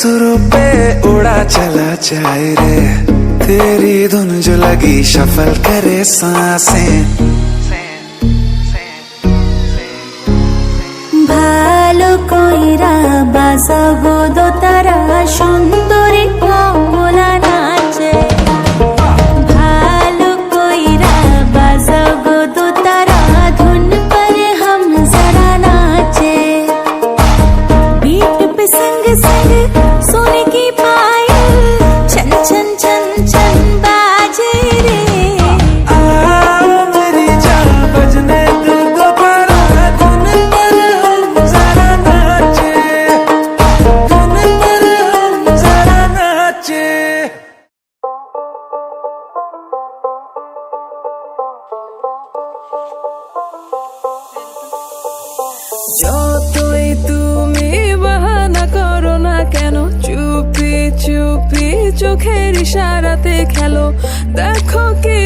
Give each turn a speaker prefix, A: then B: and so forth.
A: सुरों पे उड़ा चला जाए रे, तेरी धुन जो लगी शफल करे सांसें।
B: ভালো কইরা বাজাবো দোতারা সুন্দরী কমলা নাচে, ভালো কইরা বাজাবো দোতারা ধুন पर हम जरा नाचे, बीट पे संग संग सोने की पायल छन छन छन छन बाजे रे।
A: मेरी जान बजने दिल को पड़ा, धुन पर हम जरा नाचे, धुन पर हम जरा नाचे।
C: যতই তুমি বাহানা করো না কেন, চুপি চুপি চোখের ইশারাতে খেলো, দেখো কি